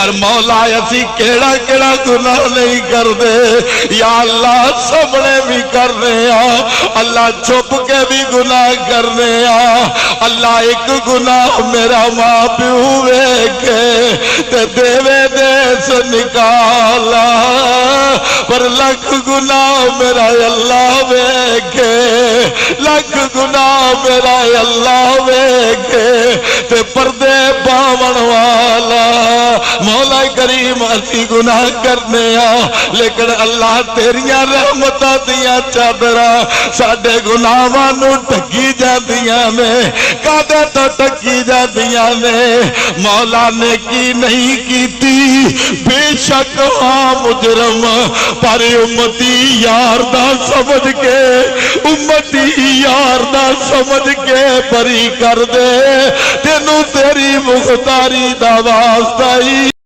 پر مولا اسی کیڑا کیڑا گناہ نہیں کر دے یا اللہ سامنے بھی کرنے اللہ چھپ کے بھی گناہ کرنے اللہ ایک گناہ میرا ماں پیو کے تے دیوے دے سے نکالا پر لکھ گناہ میرا اللہ کے لکھ گناہ میرا اللہ کے تے پردے باون والا مولا کریم اسی گناہ کرنے لیکن اللہ تیریاں رحمتاں دیاں چادراں ساڈے گناہاں نو ڈھکی جاندیاں نے کادے تو ڈھکی جاندیاں نے مولا نے کی نہیں کیتی بے شک ہاں مجرم پر امتی یار دا سمجھ کے امتی یار دا سمجھ کے بری کر دے تینوں تیری مختاری دا واسطہ ہی